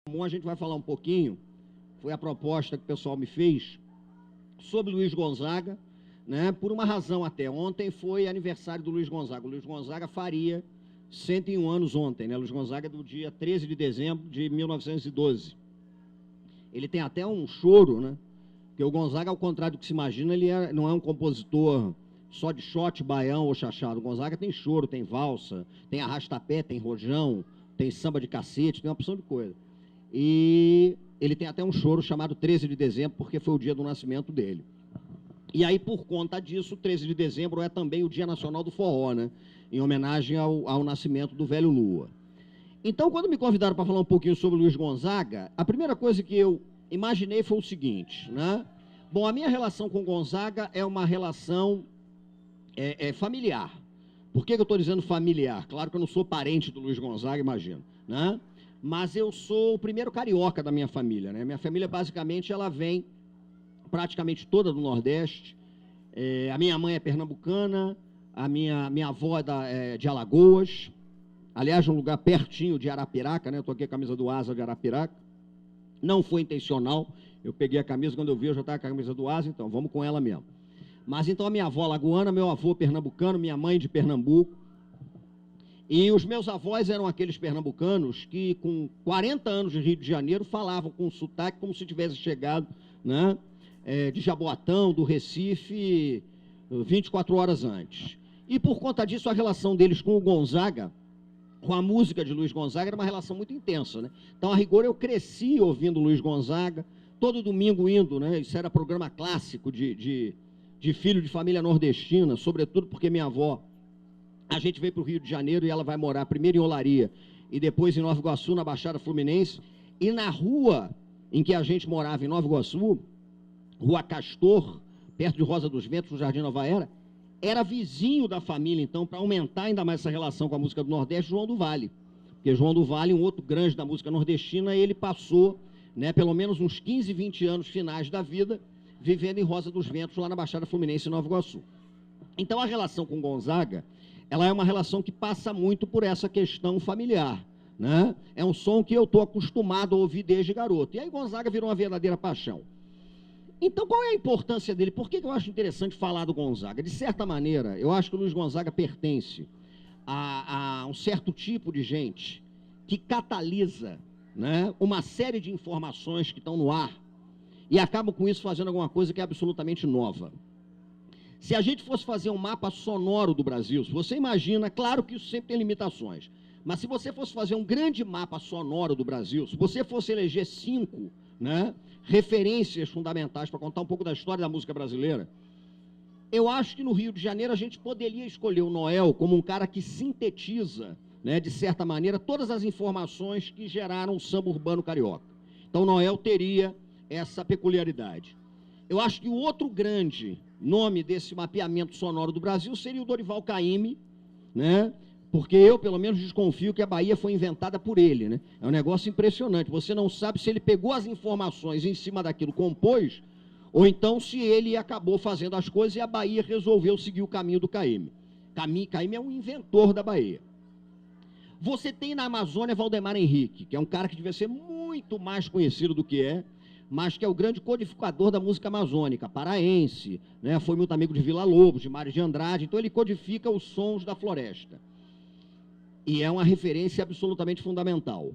Bom, a gente vai falar um pouquinho, foi a proposta que o pessoal me fez, sobre Luiz Gonzaga, né, por uma razão até. Ontem foi aniversário do Luiz Gonzaga. O Luiz Gonzaga faria 101 anos ontem, né? Luiz Gonzaga é do dia 13 de dezembro de 1912. Ele tem até um choro, né? Porque o Gonzaga, ao contrário do que se imagina, ele não é um compositor só de shot, baião ou chachado. O Gonzaga tem choro, tem valsa, tem arrastapé, tem rojão, tem samba de cacete, tem uma opção de coisa. E ele tem até um choro chamado 13 de dezembro, porque foi o dia do nascimento dele. E aí, por conta disso, 13 de dezembro é também o Dia Nacional do Forró, né? Em homenagem ao nascimento do velho Lua. Então, quando me convidaram para falar um pouquinho sobre Luiz Gonzaga, a primeira coisa que eu imaginei foi o seguinte, né? Bom, a minha relação com Gonzaga é uma relação familiar. Por que eu estou dizendo familiar? Claro que eu não sou parente do Luiz Gonzaga, imagino, né? Mas eu sou o primeiro carioca da minha família, né? Minha família, basicamente, ela vem praticamente toda do Nordeste. A minha mãe é pernambucana, a minha avó é de Alagoas, aliás, um lugar pertinho de Arapiraca, né? Eu estou aqui com a camisa do Asa de Arapiraca. Não foi intencional, eu peguei a camisa, quando eu vi, eu já estava com a camisa do Asa, então vamos com ela mesmo. Mas então a minha avó alagoana, meu avô pernambucano, minha mãe de Pernambuco. E os meus avós eram aqueles pernambucanos que, com 40 anos de Rio de Janeiro, falavam com sotaque como se tivesse chegado, né, de Jaboatão, do Recife, 24 horas antes. E por conta disso, a relação deles com o Gonzaga, com a música de Luiz Gonzaga, era uma relação muito intensa, né? Então, a rigor, eu cresci ouvindo Luiz Gonzaga, todo domingo indo, né? Isso era programa clássico de filho de família nordestina, sobretudo porque minha avó, a gente veio para o Rio de Janeiro e ela vai morar primeiro em Olaria e depois em Nova Iguaçu, na Baixada Fluminense. E na rua em que a gente morava, em Nova Iguaçu, Rua Castor, perto de Rosa dos Ventos, no Jardim Nova era vizinho da família. Então, para aumentar ainda mais essa relação com a música do Nordeste, João do Vale. Porque João do Vale, um outro grande da música nordestina, ele passou, né, pelo menos uns 15, 20 anos finais da vida, vivendo em Rosa dos Ventos, lá na Baixada Fluminense, em Nova Iguaçu. Então, a relação com Gonzaga, ela é uma relação que passa muito por essa questão familiar, né? É um som que eu estou acostumado a ouvir desde garoto. E aí Gonzaga virou uma verdadeira paixão. Então, qual é a importância dele? Por que eu acho interessante falar do Gonzaga? De certa maneira, eu acho que o Luiz Gonzaga pertence a um certo tipo de gente que catalisa, né, uma série de informações que estão no ar e acabam com isso fazendo alguma coisa que é absolutamente nova. Se a gente fosse fazer um mapa sonoro do Brasil, se você imagina, claro que isso sempre tem limitações, mas se você fosse fazer um grande mapa sonoro do Brasil, se você fosse eleger 5, né, referências fundamentais para contar um pouco da história da música brasileira, eu acho que no Rio de Janeiro a gente poderia escolher o Noel como um cara que sintetiza, né, de certa maneira, todas as informações que geraram o samba urbano carioca. Então o Noel teria essa peculiaridade. Eu acho que o outro grande nome desse mapeamento sonoro do Brasil seria o Dorival Caymmi, né? Porque eu, pelo menos, desconfio que a Bahia foi inventada por ele, né? É um negócio impressionante. Você não sabe se ele pegou as informações em cima daquilo, compôs, ou então se ele acabou fazendo as coisas e a Bahia resolveu seguir o caminho do Caymmi. Caymmi é um inventor da Bahia. Você tem na Amazônia Valdemar Henrique, que é um cara que devia ser muito mais conhecido do que é, mas que é o grande codificador da música amazônica, paraense, né? Foi muito amigo de Vila Lobos, de Mário de Andrade, então ele codifica os sons da floresta. E é uma referência absolutamente fundamental.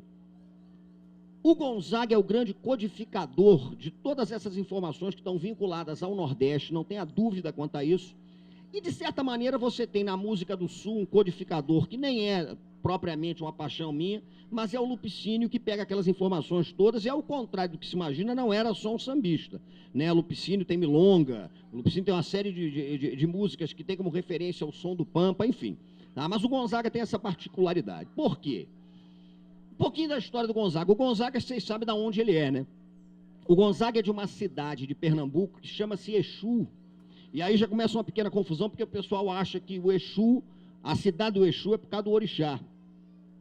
O Gonzaga é o grande codificador de todas essas informações que estão vinculadas ao Nordeste, não tenha dúvida quanto a isso. E, de certa maneira, você tem na música do Sul um codificador que nem é propriamente uma paixão minha, mas é o Lupicínio que pega aquelas informações todas, e ao contrário do que se imagina, não era só um sambista, né? O Lupicínio tem milonga, o Lupicínio tem uma série de músicas que tem como referência o som do Pampa, enfim. Tá? Mas o Gonzaga tem essa particularidade. Por quê? Um pouquinho da história do Gonzaga. O Gonzaga, vocês sabem de onde ele é, né? O Gonzaga é de uma cidade de Pernambuco que chama-se Exu. E aí já começa uma pequena confusão, porque o pessoal acha que o Exu, a cidade do Exu é por causa do orixá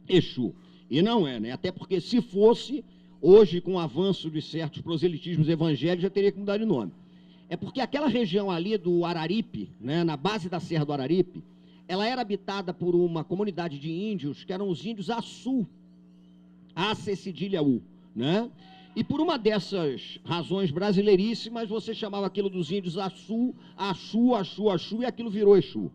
Exu. E não é, né? Até porque se fosse, hoje, com o avanço de certos proselitismos evangélicos, já teria que mudar de nome. É porque aquela região ali do Araripe, né, na base da Serra do Araripe, ela era habitada por uma comunidade de índios, que eram os índios Açu, A-C cedilha U, né? E por uma dessas razões brasileiríssimas, você chamava aquilo dos índios Açu, Axu, Axu, Axu, e aquilo virou Exu.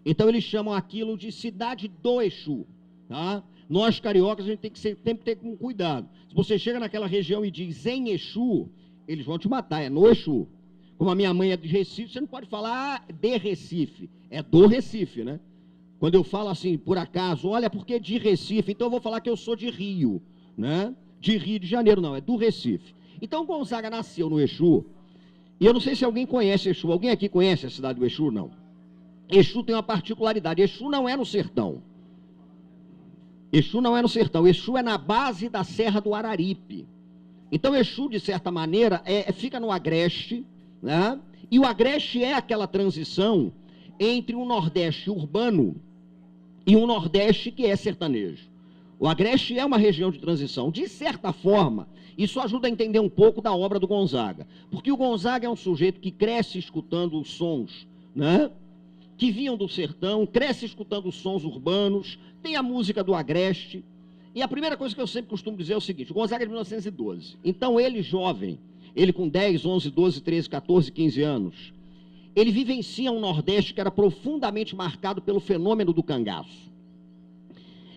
Então eles chamam aquilo de cidade do Exu, tá? Nós, cariocas, a gente tem que sempre ter com cuidado. Se você chega naquela região e diz em Exu, eles vão te matar, é no Exu. Como a minha mãe é de Recife, você não pode falar de Recife, é do Recife, né? Quando eu falo assim, por acaso, olha, porque de Recife, então eu vou falar que eu sou de Rio, né? De Rio de Janeiro, não, é do Recife. Então Gonzaga nasceu no Exu, e eu não sei se alguém conhece Exu. Alguém aqui conhece a cidade do Exu? Não. Exu tem uma particularidade, Exu não é no sertão. Exu não é no sertão, Exu é na base da Serra do Araripe. Então Exu, de certa maneira, fica no Agreste, né? E o Agreste é aquela transição entre um Nordeste urbano e um Nordeste que é sertanejo. O Agreste é uma região de transição. De certa forma, isso ajuda a entender um pouco da obra do Gonzaga. Porque o Gonzaga é um sujeito que cresce escutando os sons, né, que vinham do sertão, cresce escutando os sons urbanos, tem a música do Agreste. E a primeira coisa que eu sempre costumo dizer é o seguinte: o Gonzaga é de 1912. Então ele, jovem, ele com 10, 11, 12, 13, 14, 15 anos, ele vivencia um Nordeste que era profundamente marcado pelo fenômeno do cangaço.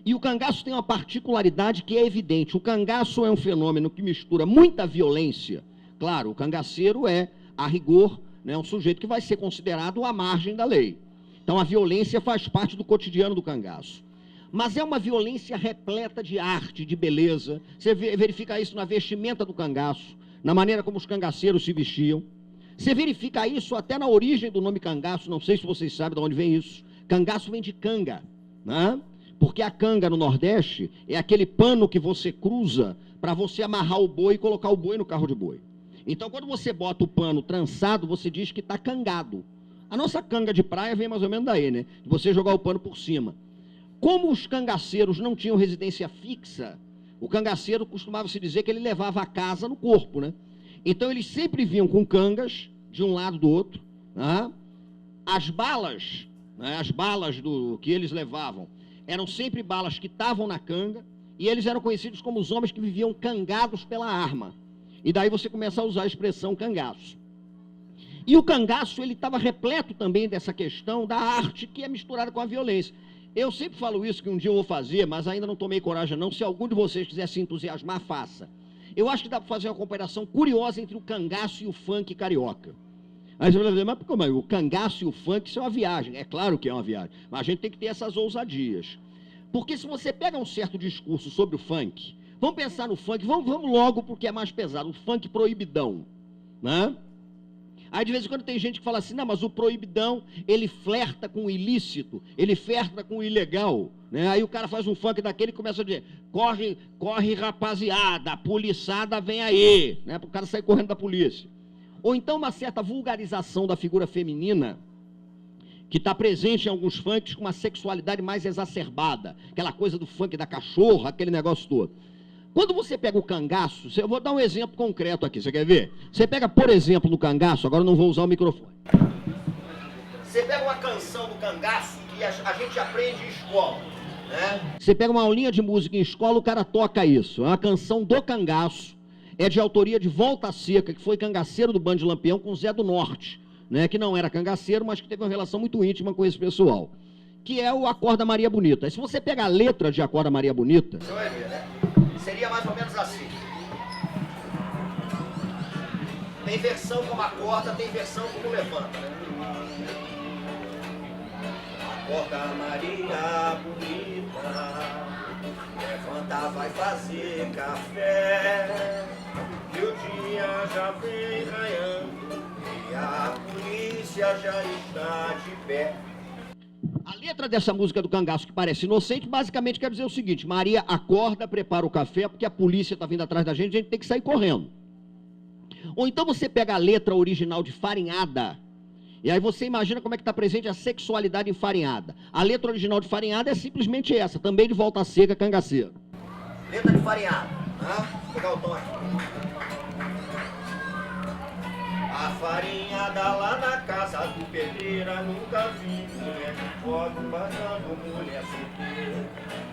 E o cangaço tem uma particularidade que é evidente. O cangaço é um fenômeno que mistura muita violência. Claro, o cangaceiro é, a rigor, né, um sujeito que vai ser considerado à margem da lei. Então a violência faz parte do cotidiano do cangaço. Mas é uma violência repleta de arte, de beleza. Você verifica isso na vestimenta do cangaço, na maneira como os cangaceiros se vestiam. Você verifica isso até na origem do nome cangaço. Não sei se vocês sabem de onde vem isso. Cangaço vem de canga, né? Porque a canga no Nordeste é aquele pano que você cruza para você amarrar o boi e colocar o boi no carro de boi. Então, quando você bota o pano trançado, você diz que está cangado. A nossa canga de praia vem mais ou menos daí, né? De você jogar o pano por cima. Como os cangaceiros não tinham residência fixa, o cangaceiro costumava se dizer que ele levava a casa no corpo, né? Então, eles sempre vinham com cangas, de um lado do outro, né? As balas, né? As balas que eles levavam eram sempre balas que estavam na canga, e eles eram conhecidos como os homens que viviam cangados pela arma. E daí você começa a usar a expressão cangaço. E o cangaço, ele estava repleto também dessa questão da arte que é misturada com a violência. Eu sempre falo isso, que um dia eu vou fazer, mas ainda não tomei coragem não. Se algum de vocês quiser se entusiasmar, faça. Eu acho que dá para fazer uma comparação curiosa entre o cangaço e o funk carioca. Aí você vai dizer, mas como é? O cangaço e o funk, isso é uma viagem. É claro que é uma viagem, mas a gente tem que ter essas ousadias. Porque se você pega um certo discurso sobre o funk, vamos pensar no funk, vamos logo porque é mais pesado, o funk proibidão, né? Aí de vez em quando tem gente que fala assim, não, mas o proibidão, ele flerta com o ilícito, ele flerta com o ilegal, né? Aí o cara faz um funk daquele e começa a dizer, corre, corre rapaziada, a poliçada vem aí, né? Para o cara sair correndo da polícia. Ou então uma certa vulgarização da figura feminina, que está presente em alguns funks com uma sexualidade mais exacerbada, aquela coisa do funk da cachorra, aquele negócio todo. Quando você pega o cangaço, eu vou dar um exemplo concreto aqui, você quer ver? Você pega, por exemplo, no cangaço, agora eu não vou usar o microfone. Você pega uma canção do cangaço que a gente aprende em escola, né? Você pega uma aulinha de música em escola, o cara toca isso. É uma canção do cangaço, é de autoria de Volta Seca, que foi cangaceiro do Bando de Lampião com Zé do Norte, né? Que não era cangaceiro, mas que teve uma relação muito íntima com esse pessoal. Que é o Acorda Maria Bonita. E se você pegar a letra de Acorda Maria Bonita... Você vai ver, né? Seria mais ou menos assim. Tem versão como acorda, tem versão como levanta, né? Acorda Maria bonita, levanta, vai fazer café, e o dia já vem raiando, e a polícia já está de pé. A letra dessa música do cangaço, que parece inocente, basicamente quer dizer o seguinte: Maria acorda, prepara o café, porque a polícia está vindo atrás da gente, a gente tem que sair correndo. Ou então você pega a letra original de Farinhada, e aí você imagina como é que está presente a sexualidade em Farinhada. A letra original de Farinhada é simplesmente essa, também de Volta Seca, cangaceiro. Letra de Farinhada, né? Vou pegar o tom aqui. A farinhada lá na casa do pedreira nunca vi mulher. foto fazendo mulher solteira.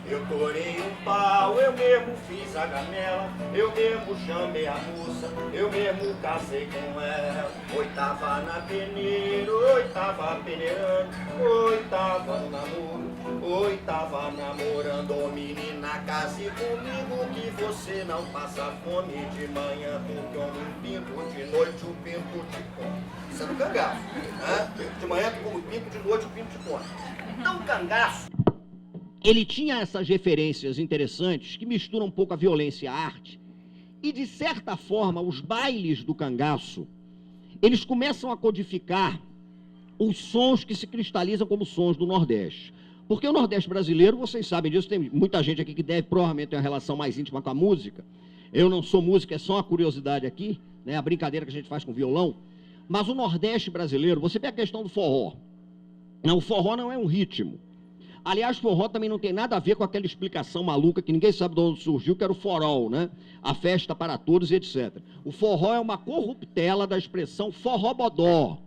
Eu torei um pau, eu mesmo fiz a gamela, eu mesmo chamei a moça, eu mesmo casei com ela. Oitava na peneira, oitava peneirando, oitava no namoro, oitava namorando. Ô menina, case comigo que você não passa fome de manhã, porque um pinto de noite, o pinto te come. Isso é do cangaço, né? De manhã tu come pinto, de noite o pinto te come. Então, cangaço, ele tinha essas referências interessantes que misturam um pouco a violência e a arte. E, de certa forma, os bailes do cangaço, eles começam a codificar os sons que se cristalizam como sons do Nordeste. Porque o Nordeste brasileiro, vocês sabem disso, tem muita gente aqui que deve provavelmente ter uma relação mais íntima com a música. Eu não sou músico, é só uma curiosidade aqui, né, a brincadeira que a gente faz com violão. Mas o Nordeste brasileiro, você pega a questão do forró. Não, o forró não é um ritmo. Aliás, forró também não tem nada a ver com aquela explicação maluca que ninguém sabe de onde surgiu, que era o forró, né? A festa para todos e etc. O forró é uma corruptela da expressão forró-bodó.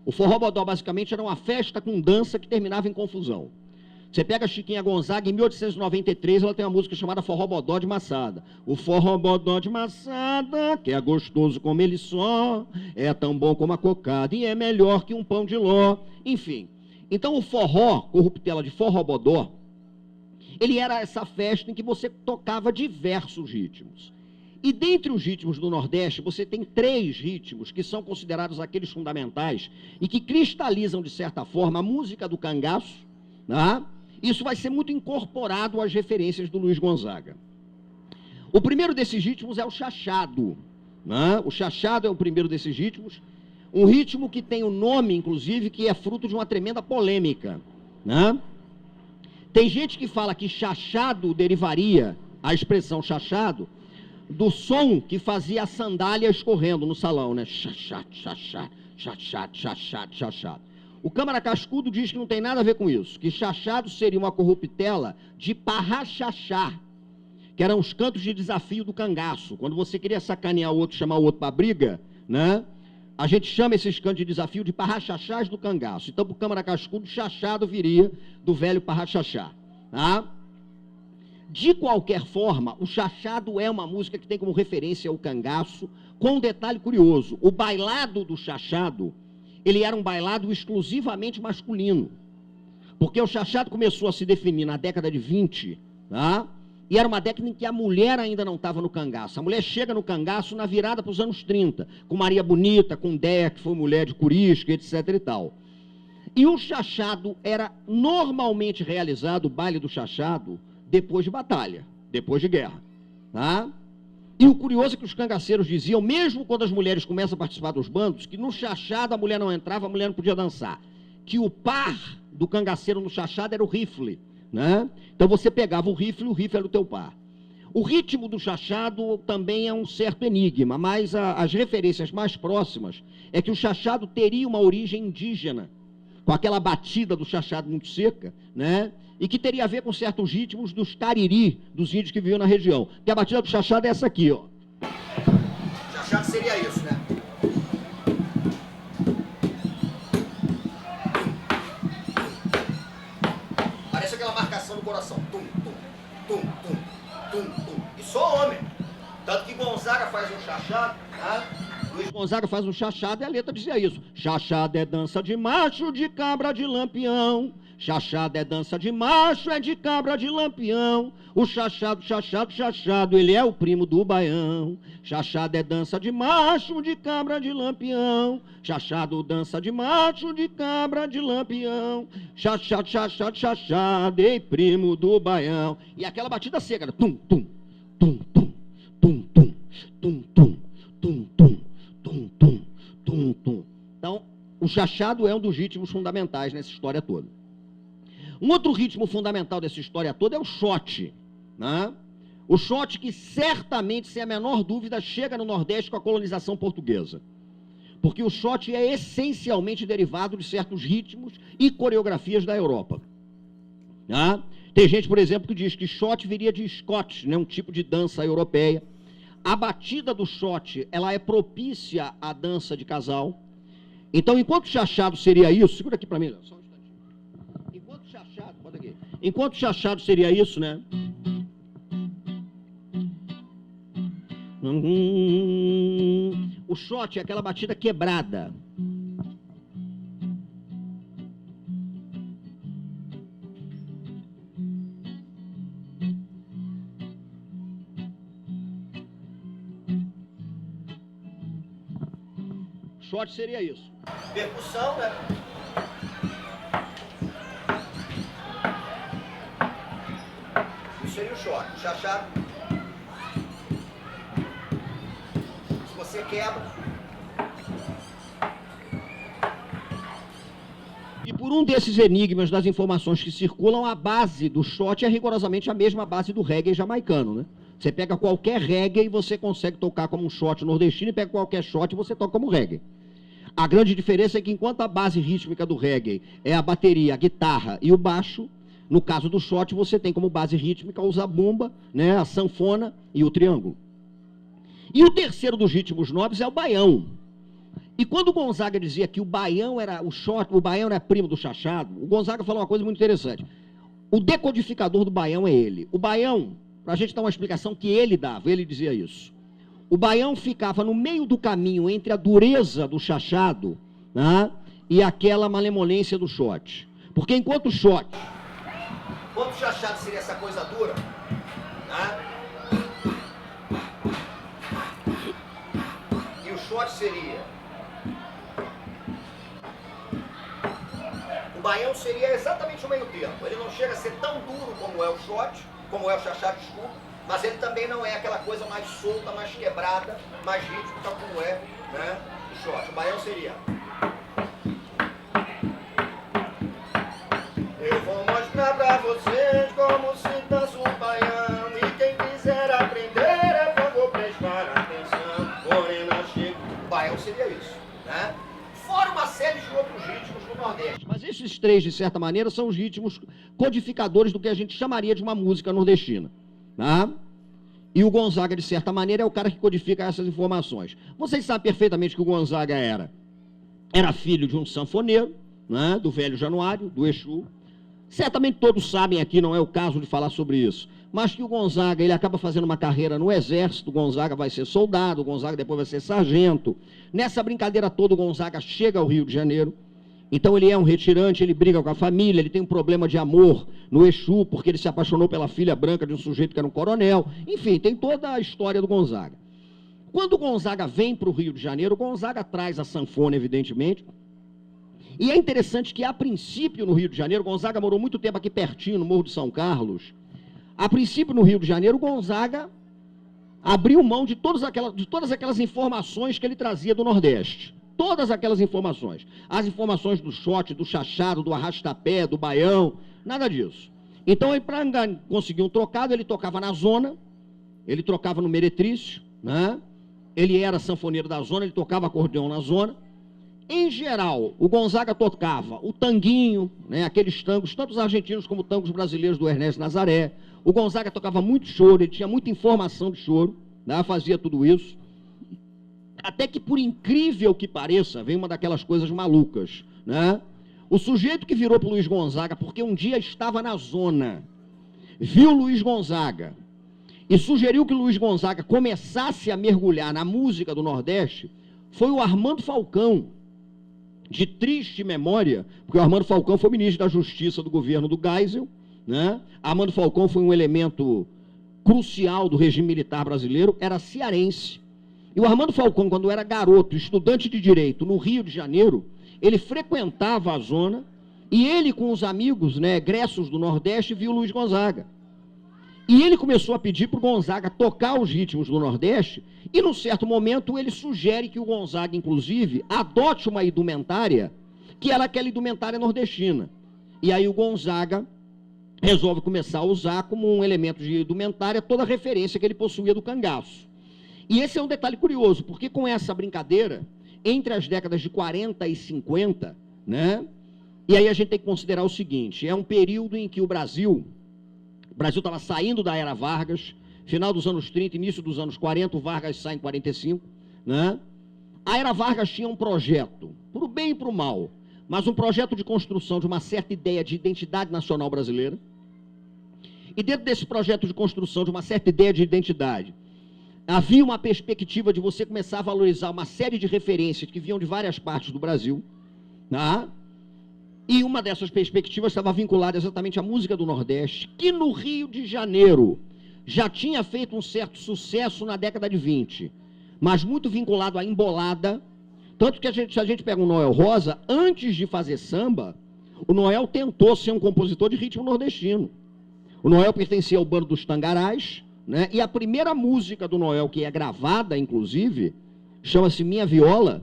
O forró-bodó, basicamente, era uma festa com dança que terminava em confusão. Você pega a Chiquinha Gonzaga, em 1893, ela tem uma música chamada Forró-bodó de Massada. O forró-bodó de Massada, que é gostoso como ele só, é tão bom como a cocada e é melhor que um pão de ló. Enfim. Então o forró, corruptela de forró-bodó, ele era essa festa em que você tocava diversos ritmos. E dentre os ritmos do Nordeste, você tem 3 ritmos que são considerados aqueles fundamentais e que cristalizam, de certa forma, a música do cangaço, né? Isso vai ser muito incorporado às referências do Luiz Gonzaga. O primeiro desses ritmos é o chachado, né? O chachado é o primeiro desses ritmos, um ritmo que tem o nome, inclusive, que é fruto de uma tremenda polêmica, né? Tem gente que fala que chachado derivaria, a expressão chachado, do som que fazia a sandália escorrendo no salão, né? Chachado, chachado, chachado, chachado, chachado. O Câmara Cascudo diz que não tem nada a ver com isso, que chachado seria uma corruptela de parrachachá, que eram os cantos de desafio do cangaço. Quando você queria sacanear o outro, chamar o outro para briga, né? A gente chama esses cantos de desafio de parrachachás do cangaço. Então, para o Câmara Cascudo, chachado viria do velho parrachachá. Tá? De qualquer forma, o chachado é uma música que tem como referência o cangaço, com um detalhe curioso. O bailado do chachado, ele era um bailado exclusivamente masculino. Porque o chachado começou a se definir na década de 20, tá? E era uma década em que a mulher ainda não estava no cangaço. A mulher chega no cangaço na virada para os anos 30, com Maria Bonita, com Déia, que foi mulher de Curisca, etc. e tal. E o chachado era normalmente realizado, o baile do chachado, depois de batalha, depois de guerra. Tá? E o curioso é que os cangaceiros diziam, mesmo quando as mulheres começam a participar dos bandos, que no chachado a mulher não entrava, a mulher não podia dançar. Que o par do cangaceiro no chachado era o rifle. Né? Então você pegava o rifle era o teu par. O ritmo do chachado também é um certo enigma, mas as referências mais próximas é que o chachado teria uma origem indígena, com aquela batida do chachado muito seca, né? E que teria a ver com certos ritmos dos cariri, dos índios que viviam na região. E a batida do chachado é essa aqui, ó. chachado seria isso, né? Parece aquela marcação do coração. Tum, tum, tum, tum, tum, tum. E só homem. Tanto que Gonzaga faz um chachado, né? Luiz Gonzaga faz um chachado e a letra dizia isso. Chachado é dança de macho, de cabra, de lampião. Chachado é dança de macho, é de cabra, de lampião. O chachado, chachado, chachado, ele é o primo do baião. Chachado é dança de macho, de cabra, de lampião. Chachado dança de macho, de cabra, de lampião. Chachado, chachado, chachado, ei, primo do baião. E aquela batida seca, tum, tum, tum, tum, tum, tum, tum, tum, tum, tum, tum, tum, tum, tum. Então, o chachado é um dos ritmos fundamentais nessa história toda. Um outro ritmo fundamental dessa história toda é o xote, né? O xote que certamente, sem a menor dúvida, chega no Nordeste com a colonização portuguesa. Porque o xote é essencialmente derivado de certos ritmos e coreografias da Europa. Né? Tem gente, por exemplo, que diz que xote viria de Scott, né? Um tipo de dança europeia. A batida do xote, ela é propícia à dança de casal. Então, enquanto o chachado seria isso, segura aqui para mim, só um instantinho. Enquanto chachado seria isso, né? O shot é aquela batida quebrada. Shot seria isso. Percussão, né? Isso seria o shot. O chachado. Se você quebra. E por um desses enigmas das informações que circulam, a base do shot é rigorosamente a mesma base do reggae jamaicano, né? Você pega qualquer reggae e você consegue tocar como um shot nordestino, e pega qualquer shot e você toca como reggae. A grande diferença é que enquanto a base rítmica do reggae é a bateria, a guitarra e o baixo, no caso do shot você tem como base rítmica o zabumba, né, a sanfona e o triângulo. E o terceiro dos ritmos nobres é o baião. E quando o Gonzaga dizia que o baião era o shot, o baião era primo do chachado, o Gonzaga falou uma coisa muito interessante. O decodificador do baião é ele. O baião, para a gente dar uma explicação que ele dava, ele dizia isso. O baião ficava no meio do caminho entre a dureza do chachado, né, e aquela malemolência do shot. Porque enquanto o shot... Enquanto o chachado seria essa coisa dura, né? E o shot seria... O baião seria exatamente o meio termo. Ele não chega a ser tão duro como é o shot, como é o chachado, desculpa, mas ele também não é aquela coisa mais solta, mais quebrada, mais rítmica como é, né, o shot. O baião seria... Eu vou mostrar pra vocês como se dança um baião, e quem quiser aprender é favor prestar atenção. Morena chega... O baião seria isso, né? Fora uma série de outros ritmos do Nordeste. Mas esses três, de certa maneira, são os ritmos codificadores do que a gente chamaria de uma música nordestina. Tá? E o Gonzaga, de certa maneira, é o cara que codifica essas informações. Vocês sabem perfeitamente que o Gonzaga era filho de um sanfoneiro, né, do velho Januário, do Exu. Certamente todos sabem aqui, não é o caso de falar sobre isso, mas que o Gonzaga, ele acaba fazendo uma carreira no exército, o Gonzaga vai ser soldado, o Gonzaga depois vai ser sargento. Nessa brincadeira toda, o Gonzaga chega ao Rio de Janeiro, então ele é um retirante, ele briga com a família, ele tem um problema de amor no Exu, porque ele se apaixonou pela filha branca de um sujeito que era um coronel. Enfim, tem toda a história do Gonzaga. Quando o Gonzaga vem para o Rio de Janeiro, o Gonzaga traz a sanfona, evidentemente. E é interessante que, a princípio, no Rio de Janeiro, Gonzaga morou muito tempo aqui pertinho, no Morro de São Carlos. A princípio, no Rio de Janeiro, Gonzaga abriu mão de todas aquelas informações que ele trazia do Nordeste. Todas aquelas informações. As informações do shot, do chachado, do arrastapé, do baião, nada disso. Então, para conseguir um trocado, ele tocava na zona, ele tocava no meretrício, né? Ele era sanfoneiro da zona, ele tocava acordeão na zona. Em geral, o Gonzaga tocava o tanguinho, né, aqueles tangos, tanto os argentinos como tangos brasileiros do Ernesto Nazaré. O Gonzaga tocava muito choro, ele tinha muita informação de choro, né, fazia tudo isso. Até que, por incrível que pareça, vem uma daquelas coisas malucas, né? O sujeito que virou para o Luiz Gonzaga, porque um dia estava na zona, viu o Luiz Gonzaga e sugeriu que o Luiz Gonzaga começasse a mergulhar na música do Nordeste, foi o Armando Falcão, de triste memória, porque o Armando Falcão foi ministro da Justiça do governo do Geisel, né? Armando Falcão foi um elemento crucial do regime militar brasileiro, era cearense. E o Armando Falcão, quando era garoto, estudante de Direito no Rio de Janeiro, ele frequentava a zona e ele, com os amigos, né, egressos do Nordeste, viu o Luiz Gonzaga. E ele começou a pedir para o Gonzaga tocar os ritmos do Nordeste, e num certo momento ele sugere que o Gonzaga, inclusive, adote uma indumentária, que era aquela indumentária nordestina. E aí o Gonzaga resolve começar a usar como um elemento de indumentária toda a referência que ele possuía do cangaço. E esse é um detalhe curioso, porque com essa brincadeira, entre as décadas de 40 e 50, né, e aí a gente tem que considerar o seguinte, é um período em que o Brasil estava saindo da era Vargas, final dos anos 30, início dos anos 40, o Vargas sai em 45, né? A era Vargas tinha um projeto, para o bem e para o mal, mas um projeto de construção de uma certa ideia de identidade nacional brasileira, E dentro desse projeto de construção de uma certa ideia de identidade, havia uma perspectiva de você começar a valorizar uma série de referências que vinham de várias partes do Brasil, tá? E uma dessas perspectivas estava vinculada exatamente à música do Nordeste, que no Rio de Janeiro já tinha feito um certo sucesso na década de 20, mas muito vinculado à embolada. Tanto que se a gente pega o Noel Rosa, antes de fazer samba, o Noel tentou ser um compositor de ritmo nordestino. O Noel pertencia ao bando dos Tangarás, né? E a primeira música do Noel, que é gravada, inclusive, chama-se Minha Viola,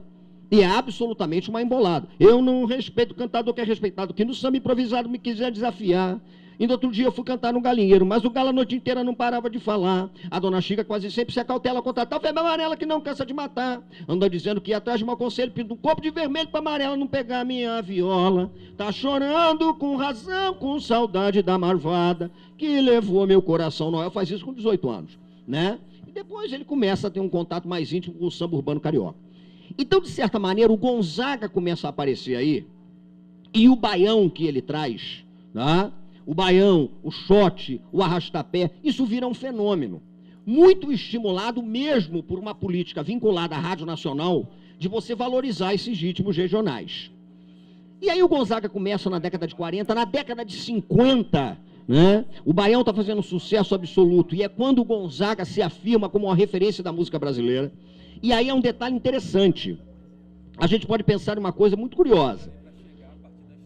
e é absolutamente uma embolada. Eu não respeito o cantador que é respeitado, que no samba improvisado me quiser desafiar. E no outro dia eu fui cantar no galinheiro, mas o galo a noite inteira não parava de falar. A dona Chica quase sempre se acautela contra tal febre amarela que não cansa de matar. Anda dizendo que ia atrás de mau conselho, pinta um copo de vermelho pra amarela não pegar a minha viola. Tá chorando com razão, com saudade da marvada que levou meu coração. Noel faz isso com 18 anos, né? E depois ele começa a ter um contato mais íntimo com o samba urbano carioca. Então, de certa maneira, o Gonzaga começa a aparecer aí, e o baião que ele traz, tá? O baião, o shot, o arrastapé, isso vira um fenômeno, muito estimulado mesmo por uma política vinculada à Rádio Nacional, de você valorizar esses ritmos regionais. E aí o Gonzaga começa na década de 40, na década de 50, né? O baião está fazendo um sucesso absoluto, e é quando o Gonzaga se afirma como uma referência da música brasileira. E aí é um detalhe interessante. A gente pode pensar em uma coisa muito curiosa.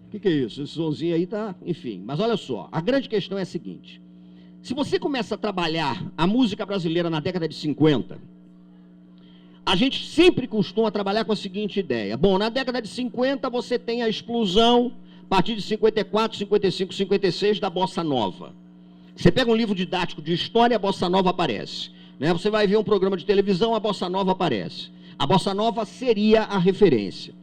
O que é isso? Esse sonzinho aí tá... Enfim, mas olha só, a grande questão é a seguinte. Se você começa a trabalhar a música brasileira na década de 50, a gente sempre costuma trabalhar com a seguinte ideia. Bom, na década de 50 você tem a explosão, a partir de 54, 55, 56, da Bossa Nova. Você pega um livro didático de história, a Bossa Nova aparece. Né? Você vai ver um programa de televisão, a Bossa Nova aparece. A Bossa Nova seria a referência.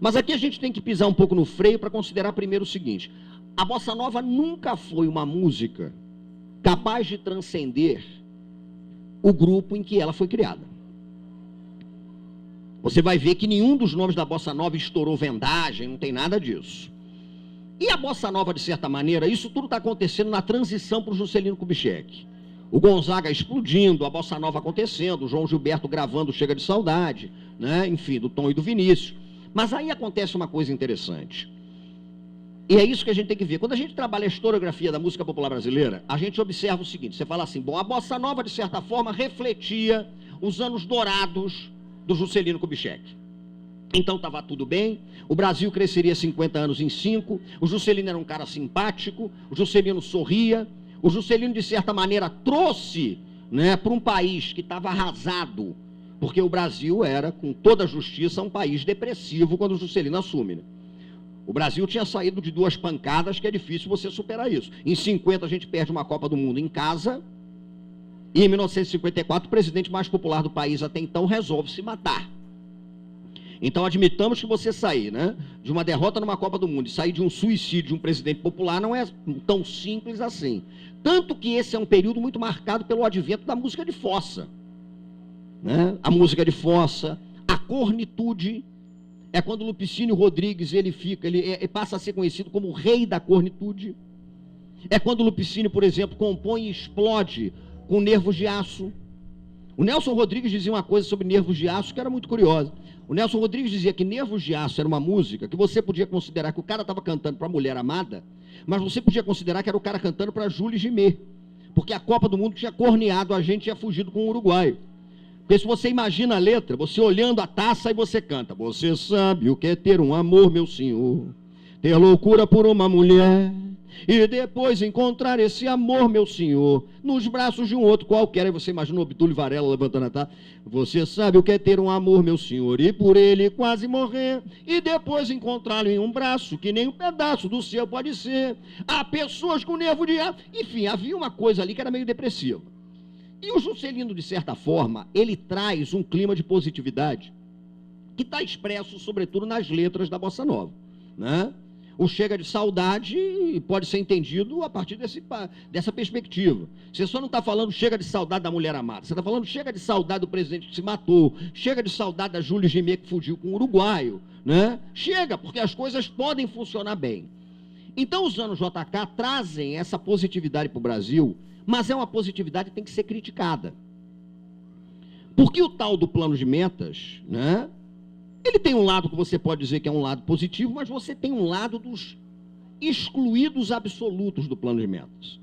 Mas aqui a gente tem que pisar um pouco no freio para considerar primeiro o seguinte. A Bossa Nova nunca foi uma música capaz de transcender o grupo em que ela foi criada. Você vai ver que nenhum dos nomes da Bossa Nova estourou vendagem, não tem nada disso. E a Bossa Nova, de certa maneira, isso tudo está acontecendo na transição para o Juscelino Kubitschek. O Gonzaga explodindo, a Bossa Nova acontecendo, o João Gilberto gravando Chega de Saudade, né? Enfim, do Tom e do Vinícius. Mas aí acontece uma coisa interessante. E é isso que a gente tem que ver. Quando a gente trabalha a historiografia da música popular brasileira, a gente observa o seguinte, você fala assim, bom, a Bossa Nova, de certa forma, refletia os anos dourados do Juscelino Kubitschek. Então estava tudo bem, o Brasil cresceria 50 anos em 5, o Juscelino era um cara simpático, o Juscelino sorria, o Juscelino, de certa maneira, trouxe, né, para um país que estava arrasado, porque o Brasil era, com toda a justiça, um país depressivo quando o Juscelino assume. Né? O Brasil tinha saído de 2 pancadas, que é difícil você superar isso. Em 50 a gente perde uma Copa do Mundo em casa, e em 1954 o presidente mais popular do país até então resolve se matar. Então admitamos que você sair, né, de uma derrota numa Copa do Mundo e sair de um suicídio de um presidente popular não é tão simples assim. Tanto que esse é um período muito marcado pelo advento da música de fossa. Né? A música de fossa, a cornitude, é quando Lupicínio Rodrigues ele passa a ser conhecido como o rei da cornitude. É quando Lupicínio, por exemplo, compõe e explode com Nervos de Aço. O Nelson Rodrigues dizia uma coisa sobre Nervos de Aço que era muito curiosa. O Nelson Rodrigues dizia que Nervos de Aço era uma música que você podia considerar que o cara estava cantando para a mulher amada, mas você podia considerar que era o cara cantando para Jules Rimet, porque a Copa do Mundo tinha corneado a gente e tinha fugido com o uruguaio. Porque se você imagina a letra, você olhando a taça e você canta, você sabe o que é ter um amor, meu senhor, ter loucura por uma mulher, e depois encontrar esse amor, meu senhor, nos braços de um outro qualquer. Aí você imagina o Obtúlio Varela levantando a taça. Você sabe o que é ter um amor, meu senhor, e por ele quase morrer, e depois encontrá-lo em um braço, que nem um pedaço do seu pode ser. Há pessoas com nervo de aço. Enfim, havia uma coisa ali que era meio depressiva. E o Juscelino, de certa forma, ele traz um clima de positividade que está expresso, sobretudo, nas letras da Bossa Nova, né? O Chega de Saudade pode ser entendido a partir dessa perspectiva. Você só não está falando chega de saudade da mulher amada, você está falando chega de saudade do presidente que se matou, chega de saudade da Júlia Rimet que fugiu com o uruguaio, né? Chega, porque as coisas podem funcionar bem. Então os anos JK trazem essa positividade para o Brasil, mas é uma positividade que tem que ser criticada. Porque o tal do plano de metas, né, ele tem um lado que você pode dizer que é um lado positivo, mas você tem um lado dos excluídos absolutos do plano de metas.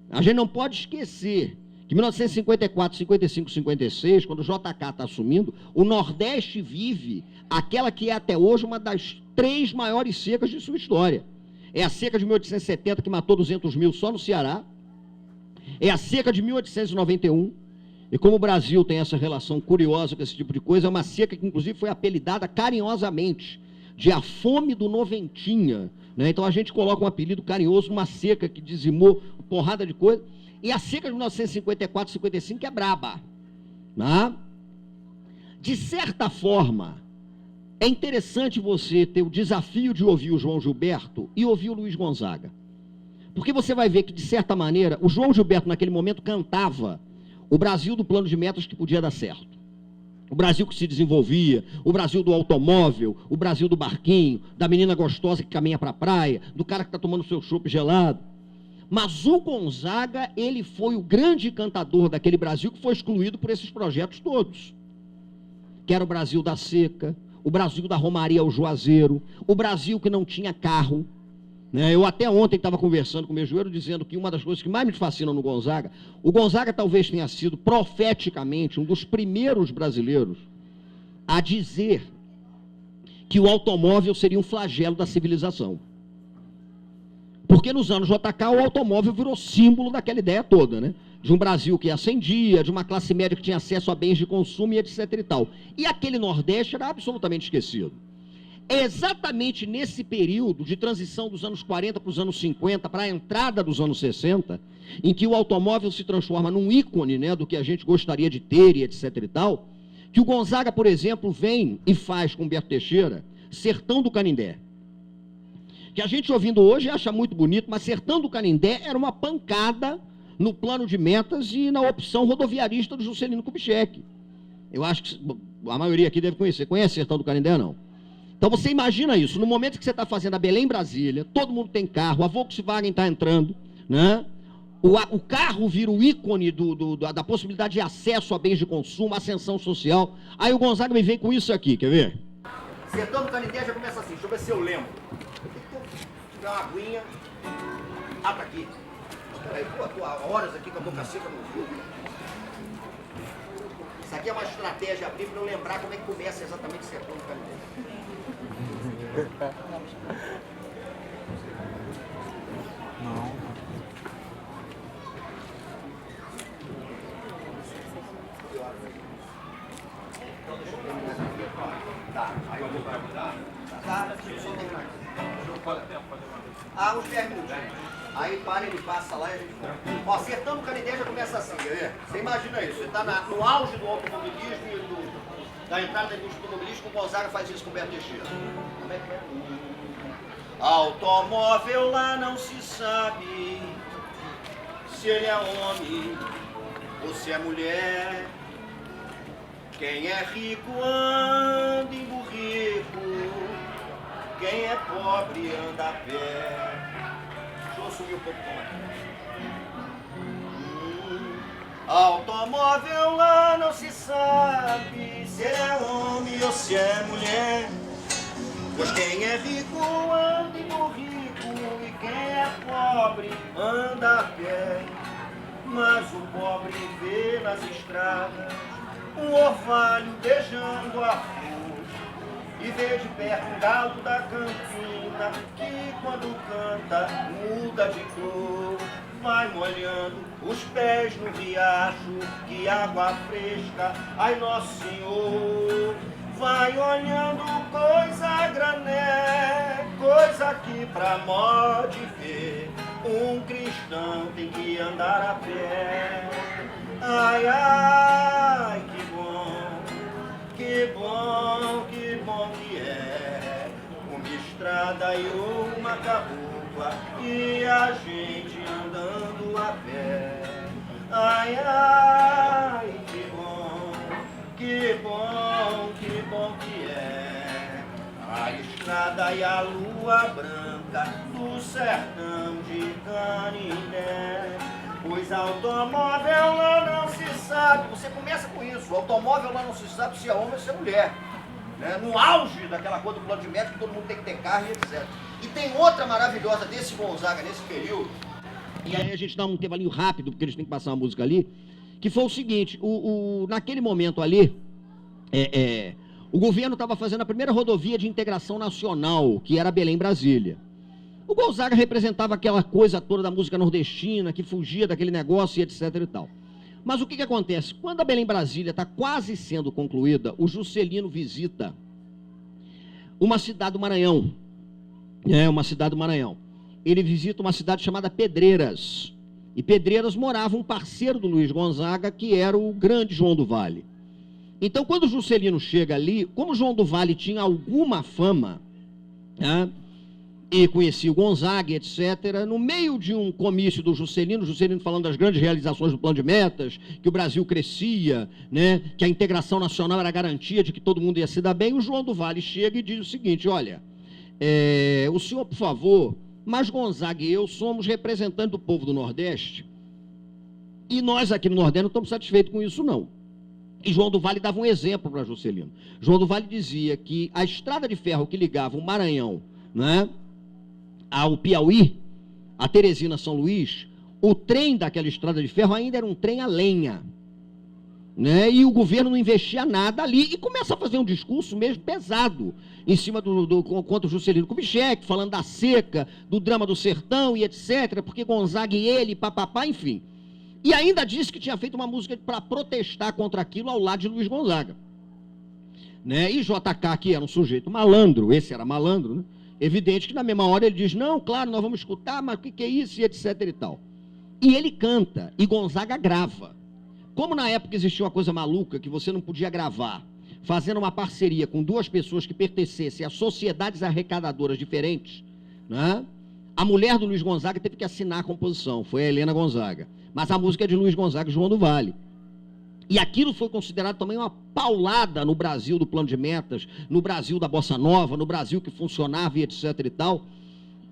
A gente não pode esquecer que em 1954, 55, 56, quando o JK está assumindo, o Nordeste vive aquela que é até hoje uma das 3 maiores secas de sua história. É a seca de 1870, que matou 200 mil só no Ceará. É a seca de 1891. E como o Brasil tem essa relação curiosa com esse tipo de coisa, é uma seca que, inclusive, foi apelidada carinhosamente de a fome do Noventinha, né? Então a gente coloca um apelido carinhoso numa seca que dizimou uma porrada de coisa. E a seca de 1954, 55 é braba, né? De certa forma, é interessante você ter o desafio de ouvir o João Gilberto e ouvir o Luiz Gonzaga. Porque você vai ver que, de certa maneira, o João Gilberto, naquele momento, cantava o Brasil do plano de metas que podia dar certo. O Brasil que se desenvolvia, o Brasil do automóvel, o Brasil do barquinho, da menina gostosa que caminha para a praia, do cara que está tomando seu chopp gelado. Mas o Gonzaga, ele foi o grande cantador daquele Brasil que foi excluído por esses projetos todos. Que era o Brasil da seca, o Brasil da Romaria ao Juazeiro, o Brasil que não tinha carro. Eu até ontem estava conversando com o meu joelho, dizendo que uma das coisas que mais me fascinam no Gonzaga, o Gonzaga talvez tenha sido profeticamente um dos primeiros brasileiros a dizer que o automóvel seria um flagelo da civilização. Porque nos anos JK o automóvel virou símbolo daquela ideia toda, né? De um Brasil que ascendia, de uma classe média que tinha acesso a bens de consumo e etc e tal. E aquele Nordeste era absolutamente esquecido. É exatamente nesse período de transição dos anos 40 para os anos 50, para a entrada dos anos 60, em que o automóvel se transforma num ícone, né, do que a gente gostaria de ter e etc e tal, que o Gonzaga, por exemplo, vem e faz com Humberto Teixeira Sertão do Canindé. Que a gente ouvindo hoje acha muito bonito, mas Sertão do Canindé era uma pancada no plano de metas e na opção rodoviarista do Juscelino Kubitschek. Eu acho que a maioria aqui deve conhecer. Conhece Sertão do Canindé, não? Então você imagina isso, no momento que você está fazendo a Belém-Brasília, todo mundo tem carro, a Volkswagen está entrando, né? O carro vira o ícone da possibilidade de acesso a bens de consumo, ascensão social. Aí o Gonzaga me vem com isso aqui, quer ver? Sertão do Canindé já começa assim, deixa eu ver se eu lembro. Tirar uma aguinha. Ah, tá aqui. Peraí, pô, tô há horas aqui com a boca seca no fio. Isso aqui é uma estratégia para eu lembrar como é que começa exatamente Sertão do Canindé. Não. Tá, aí eu vou para mudar. Tá, uns 10 minutinhos. Aí para, ele passa lá e a gente volta. Ó, Sertão do Canindé já começa assim, quer ver? Você imagina isso, você está no auge do automobilismo e da entrada da indústria automobilística, o Gonzaga faz isso com o Humberto Teixeira. Como é que é? Automóvel lá não se sabe se ele é homem ou se é mulher. Quem é rico anda em burrico, quem é pobre anda a pé. Deixa eu subir um pouco o tom aqui. Automóvel lá não se sabe se é homem ou se é mulher. Pois quem é rico anda em burrico e quem é pobre anda a pé. Mas o pobre vê nas estradas um orvalho beijando a flor e vê de perto um galo da campina que quando canta muda de cor. Vai molhando os pés no riacho, que água fresca, ai Nosso Senhor. Vai olhando coisa a grané, coisa que pra mó de ver um cristão tem que andar a pé. Ai, ai, que bom, que bom, que bom que é uma estrada e uma cabocla e a gente andando a pé. Ai, ai, que bom, que bom, que bom que é a estrada e a lua branca do sertão de Canindé. Pois automóvel lá não se sabe. Você começa com isso. O automóvel lá não se sabe se é homem ou se é mulher. Né? No auge daquela coisa do plano de meta, que todo mundo tem que ter carro e etc. E tem outra maravilhosa desse Gonzaga, nesse período. E aí a gente dá um intervalinho rápido, porque eles têm que passar uma música ali. Que foi o seguinte, naquele momento ali, o governo estava fazendo a primeira rodovia de integração nacional, que era Belém-Brasília. O Gonzaga representava aquela coisa toda da música nordestina, que fugia daquele negócio e etc e tal. Mas o que acontece? Quando a Belém-Brasília está quase sendo concluída, o Juscelino visita uma cidade do Maranhão. Uma cidade do Maranhão. Ele visita uma cidade chamada Pedreiras. E Pedreiras morava um parceiro do Luiz Gonzaga, que era o grande João do Vale. Então, quando o Juscelino chega ali, como o João do Vale tinha alguma fama, né, e conhecia o Gonzaga, etc., no meio de um comício do Juscelino falando das grandes realizações do plano de metas, que o Brasil crescia, né, que a integração nacional era a garantia de que todo mundo ia se dar bem, o João do Vale chega e diz o seguinte: olha, o senhor, por favor, mas Gonzaga e eu somos representantes do povo do Nordeste, e nós aqui no Nordeste não estamos satisfeitos com isso, não. E João do Vale dava um exemplo para Juscelino. João do Vale dizia que a estrada de ferro que ligava o Maranhão, né, ao Piauí, a Teresina São Luís, o trem daquela estrada de ferro ainda era um trem a lenha, né? E o governo não investia nada ali, e começa a fazer um discurso mesmo pesado em cima contra o Juscelino Kubitschek, falando da seca, do drama do sertão e etc, porque Gonzaga e ele, papapá, enfim. E ainda disse que tinha feito uma música para protestar contra aquilo ao lado de Luiz Gonzaga, né? E JK, que era um sujeito malandro, esse era malandro, né? Evidente que na mesma hora ele diz: não, claro, nós vamos escutar, mas o que é isso, e etc e tal. E ele canta, e Gonzaga grava. Como na época existia uma coisa maluca, que você não podia gravar, fazendo uma parceria com duas pessoas que pertencessem a sociedades arrecadadoras diferentes, né? A mulher do Luiz Gonzaga teve que assinar a composição, foi a Helena Gonzaga. Mas a música é de Luiz Gonzaga e João do Vale. E aquilo foi considerado também uma paulada no Brasil do plano de metas, no Brasil da bossa nova, no Brasil que funcionava e etc e tal.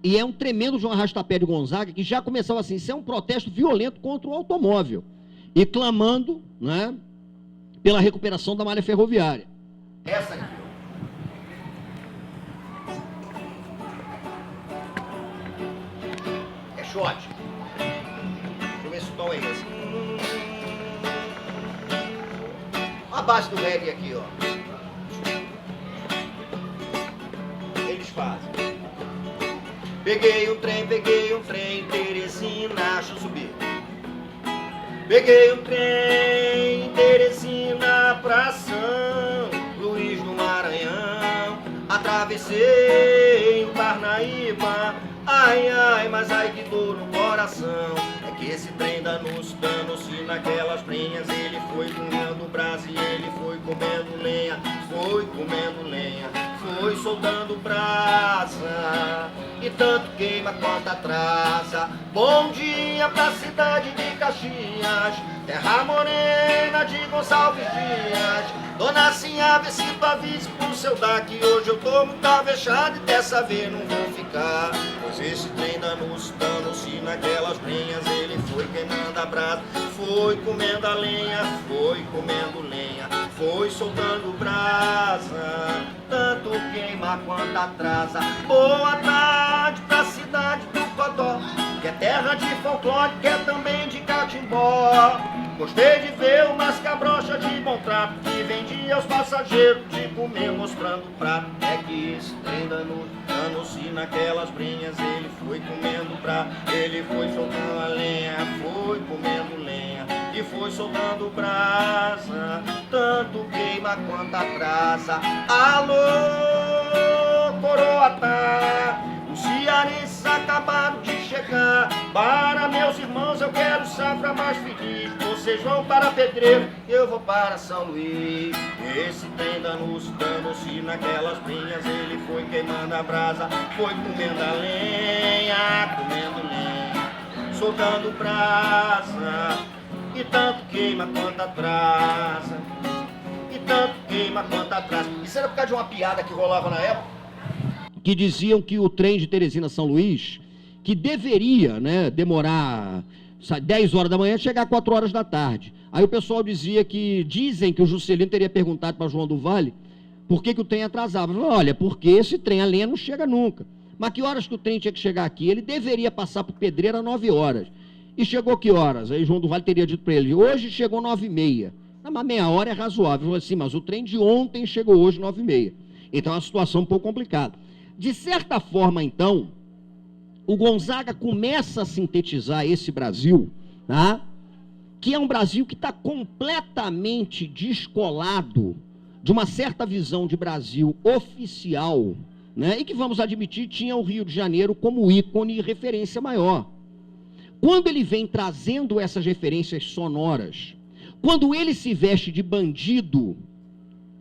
E é um tremendo de um arrastapé de Gonzaga, que já começava assim: isso é um protesto violento contra o automóvel, e clamando, né, pela recuperação da malha ferroviária. Essa aqui, ó. É shot. Deixa eu ver se o tom é esse. A base do reggae aqui, ó. Eles fazem. Peguei um trem, Teresina, deixa eu subir. Peguei um trem, Teresina, pra São Luís do Maranhão. Atravessei o Parnaíba, ai, ai, mas ai que dor no coração. É que esse trem dando-se naquelas prenhas, ele foi comendo brasa e ele foi comendo lenha, foi soltando brasa, e tanto queima quanto atrasa. Bom dia pra cidade de Caxias, terra morena de Gonçalves Dias. Dona Sinha, vê se tu avise pro seu dar que hoje eu tô muito avexado e dessa vez não vou ficar. Pois esse trem dando-se naquelas brenhas, ele foi queimando a brasa, foi comendo a lenha, foi soltando brasa, tanto queima quanto atrasa. Boa tarde pra cidade do Codó, que é terra de folclore, que é também de catimbó. Gostei de ver umas cabrochas de bom trato, que vendia aos passageiros de comer mostrando o prato. É que esse trem dando-se naquelas brenhas, ele foi comendo prato, ele foi soltando a lenha, foi comendo lenha, e foi soltando brasa, tanto queima quanto atrasa. Alô, Coroatá, os cearenses acabaram de chegar. Para meus irmãos eu quero safra mais feliz. Vocês vão para Pedreiro, eu vou para São Luís. Esse trem dando-se naquelas brinhas, ele foi queimando a brasa, foi comendo a lenha, soltando brasa, e tanto queima quanto atrasa, Isso era por causa de uma piada que rolava na época, que diziam que o trem de Teresina São Luís, que deveria, né, demorar 10 horas da manhã, chegar 4 horas da tarde. Aí o pessoal dizem que o Juscelino teria perguntado para João do Vale por que o trem atrasava. Falei, olha, porque esse trem a lenha não chega nunca. Mas que horas que o trem tinha que chegar aqui? Ele deveria passar por Pedreira às 9 horas. E chegou que horas? Aí João do Vale teria dito para ele, hoje chegou 9h30. Mas meia hora é razoável. Falei assim, mas o trem de ontem chegou hoje 9h30. Então é uma situação um pouco complicada. De certa forma, então, o Gonzaga começa a sintetizar esse Brasil, tá? Que é um Brasil que está completamente descolado de uma certa visão de Brasil oficial, né? E que, vamos admitir, tinha o Rio de Janeiro como ícone e referência maior. Quando ele vem trazendo essas referências sonoras, quando ele se veste de bandido,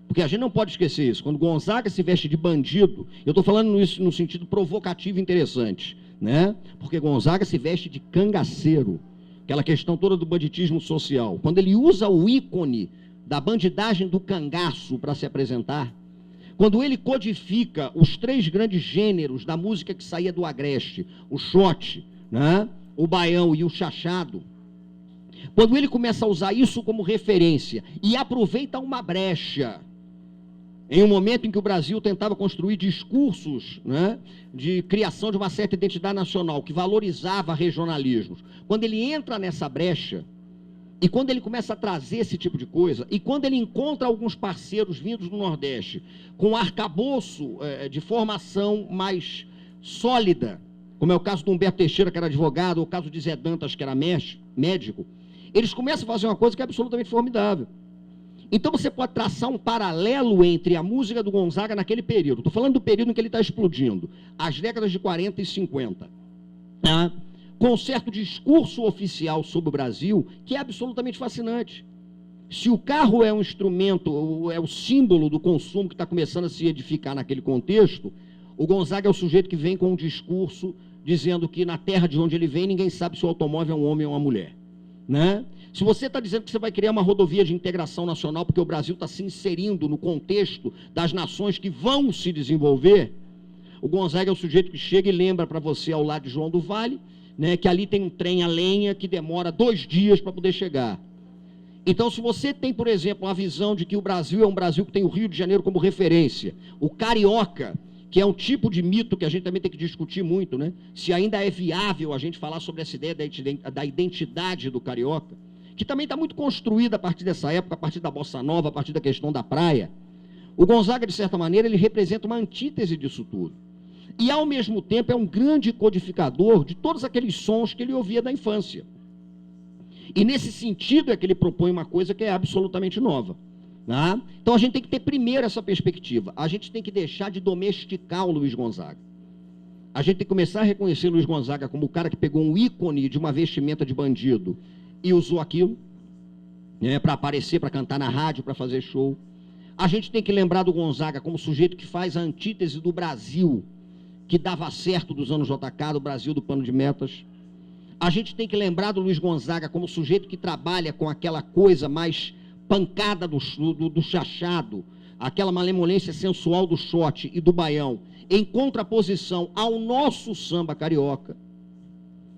porque a gente não pode esquecer isso, quando Gonzaga se veste de bandido, eu estou falando isso no sentido provocativo e interessante, né? Porque Gonzaga se veste de cangaceiro, aquela questão toda do banditismo social. Quando ele usa o ícone da bandidagem do cangaço para se apresentar, quando ele codifica os 3 grandes gêneros da música que saía do agreste, o shot, né, o baião e o chachado, quando ele começa a usar isso como referência e aproveita uma brecha, em um momento em que o Brasil tentava construir discursos, né, de criação de uma certa identidade nacional, que valorizava regionalismos, quando ele entra nessa brecha, e quando ele começa a trazer esse tipo de coisa, e quando ele encontra alguns parceiros vindos do Nordeste, com arcabouço de formação mais sólida, como é o caso do Humberto Teixeira, que era advogado, ou o caso de Zé Dantas, que era médico, eles começam a fazer uma coisa que é absolutamente formidável. Então você pode traçar um paralelo entre a música do Gonzaga naquele período. Estou falando do período em que ele está explodindo, as décadas de 40 e 50. Tá? Com um certo discurso oficial sobre o Brasil, que é absolutamente fascinante. Se o carro é um instrumento, é o símbolo do consumo que está começando a se edificar naquele contexto, o Gonzaga é o sujeito que vem com um discurso dizendo que na terra de onde ele vem, ninguém sabe se o automóvel é um homem ou uma mulher. Né? Se você está dizendo que você vai criar uma rodovia de integração nacional porque o Brasil está se inserindo no contexto das nações que vão se desenvolver, o Gonzaga é o sujeito que chega e lembra para você, ao lado de João do Vale, né, que ali tem um trem a lenha que demora 2 dias para poder chegar. Então, se você tem, por exemplo, uma visão de que o Brasil é um Brasil que tem o Rio de Janeiro como referência, o carioca, que é um tipo de mito que a gente também tem que discutir muito, né? Se ainda é viável a gente falar sobre essa ideia da identidade do carioca, que também está muito construída a partir dessa época, a partir da bossa nova, a partir da questão da praia. O Gonzaga, de certa maneira, ele representa uma antítese disso tudo. E, ao mesmo tempo, é um grande codificador de todos aqueles sons que ele ouvia da infância. E, nesse sentido, é que ele propõe uma coisa que é absolutamente nova. Tá? Então, a gente tem que ter primeiro essa perspectiva. A gente tem que deixar de domesticar o Luiz Gonzaga. A gente tem que começar a reconhecer o Luiz Gonzaga como o cara que pegou um ícone de uma vestimenta de bandido e usou aquilo, né, para aparecer, para cantar na rádio, para fazer show. A gente tem que lembrar do Gonzaga como sujeito que faz a antítese do Brasil, que dava certo dos anos JK, do Brasil do Pano de Metas. A gente tem que lembrar do Luiz Gonzaga como sujeito que trabalha com aquela coisa mais pancada do chachado, aquela malemolência sensual do shot e do baião, em contraposição ao nosso samba carioca,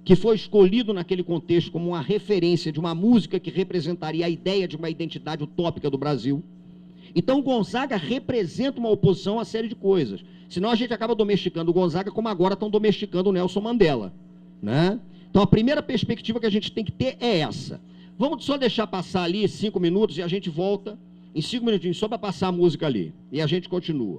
que foi escolhido naquele contexto como uma referência de uma música que representaria a ideia de uma identidade utópica do Brasil. Então o Gonzaga representa uma oposição a uma série de coisas. Senão a gente acaba domesticando o Gonzaga como agora estão domesticando o Nelson Mandela, né? Então a primeira perspectiva que a gente tem que ter é essa. Vamos só deixar passar ali 5 minutos e a gente volta em 5 minutinhos, só para passar a música ali. E a gente continua.